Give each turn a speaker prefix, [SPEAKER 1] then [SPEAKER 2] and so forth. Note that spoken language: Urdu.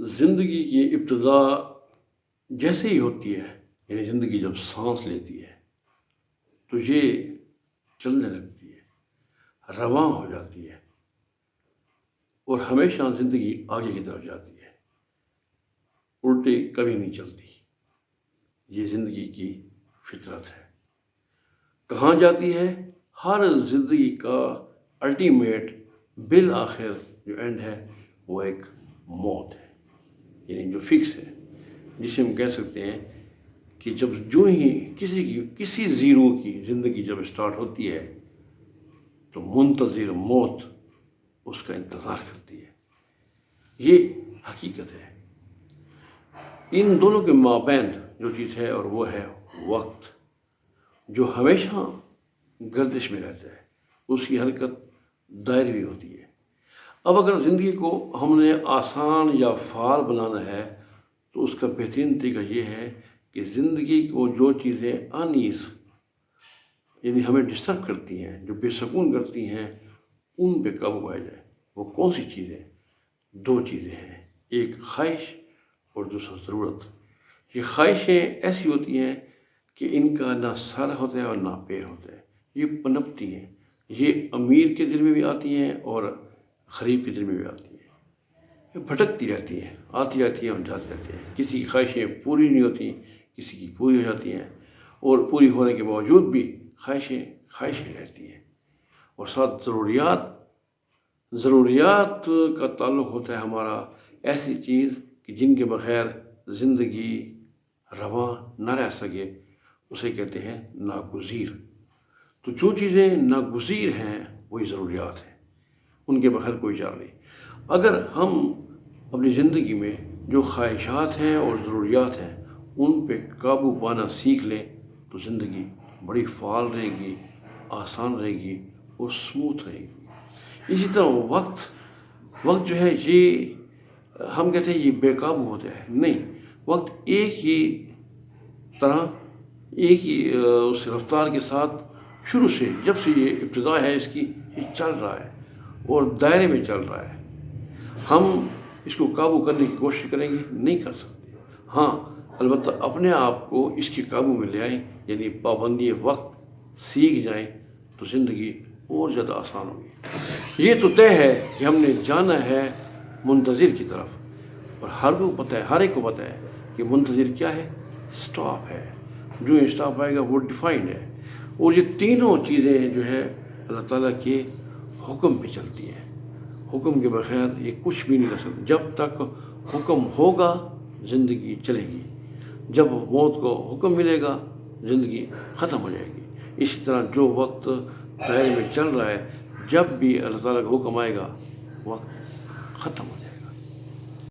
[SPEAKER 1] زندگی کی ابتدا جیسے ہی ہوتی ہے، یعنی زندگی جب سانس لیتی ہے تو یہ چلنے لگتی ہے، رواں ہو جاتی ہے اور ہمیشہ زندگی آگے کی طرف جاتی ہے، الٹے کبھی نہیں چلتی۔ یہ زندگی کی فطرت ہے۔ کہاں جاتی ہے؟ ہر زندگی کا الٹیمیٹ بالآخر جو اینڈ ہے وہ ایک موت ہے، یعنی جو فکس ہے، جسے ہم کہہ سکتے ہیں کہ جب جو ہی کسی زیرو کی زندگی جب اسٹارٹ ہوتی ہے تو منتظر موت اس کا انتظار کرتی ہے۔ یہ حقیقت ہے۔ ان دونوں کے مابین جو چیز ہے اور وہ ہے وقت، جو ہمیشہ گردش میں رہتا ہے، اس کی حرکت دائروی ہوتی ہے۔ اب اگر زندگی کو ہم نے آسان یا فعال بنانا ہے تو اس کا بہترین طریقہ یہ ہے کہ زندگی کو جو چیزیں انیس یعنی ہمیں ڈسٹرب کرتی ہیں، جو بے سکون کرتی ہیں، ان پہ قابو پایا جائے۔ وہ کون سی چیزیں؟ دو چیزیں ہیں، ایک خواہش اور دوسرا ضرورت۔ یہ خواہشیں ایسی ہوتی ہیں کہ ان کا نہ سر ہوتا ہے اور نہ پیر ہوتا ہے، یہ پنپتی ہیں، یہ امیر کے دل میں بھی آتی ہیں اور غریب کے دل میں بھی آتی ہیں، یہ بھٹکتی رہتی ہیں، آتی رہتی ہیں اور جاتی رہتی ہیں۔ کسی کی خواہشیں پوری نہیں ہوتی، کسی کی پوری ہو جاتی ہیں، اور پوری ہونے کے باوجود بھی خواہشیں رہتی ہیں۔ اور ساتھ ضروریات کا تعلق ہوتا ہے ہمارا ایسی چیز کہ جن کے بغیر زندگی رواں نہ رہ سکے، اسے کہتے ہیں ناگزیر۔ تو جو چیزیں ناگزیر ہیں وہی ضروریات ہیں، ان کے بغیر کوئی چارہ نہیں۔ اگر ہم اپنی زندگی میں جو خواہشات ہیں اور ضروریات ہیں ان پہ قابو پانا سیکھ لیں تو زندگی بڑی فعال رہے گی، آسان رہے گی اور اسموتھ رہے گی۔ اسی طرح وقت جو ہے یہ ہم کہتے ہیں یہ بے قابو ہوتا ہے، نہیں، وقت ایک ہی اس رفتار کے ساتھ شروع سے جب سے یہ ابتدا ہے اس کی، یہ چل رہا ہے اور دائرے میں چل رہا ہے۔ ہم اس کو قابو کرنے کی کوشش کریں گے، نہیں کر سکتے۔ ہاں، البتہ اپنے آپ کو اس کے قابو میں لے آئیں، یعنی پابندی وقت سیکھ جائیں تو زندگی اور زیادہ آسان ہوگی۔ یہ تو طے ہے کہ ہم نے جانا ہے منتظر کی طرف، اور ہر ایک کو پتہ ہے کہ منتظر کیا ہے؟ سٹاپ ہے۔ جو سٹاپ آئے گا وہ ڈیفائنڈ ہے، اور یہ تینوں چیزیں جو ہے اللہ تعالیٰ کے حکم پہ چلتی ہیں۔ حکم کے بغیر یہ کچھ بھی نہیں کر سکتے۔ جب تک حکم ہوگا زندگی چلے گی، جب موت کو حکم ملے گا زندگی ختم ہو جائے گی۔ اسی طرح جو وقت دائرے میں چل رہا ہے، جب بھی اللہ تعالیٰ کا حکم آئے گا وقت ختم ہو جائے گا۔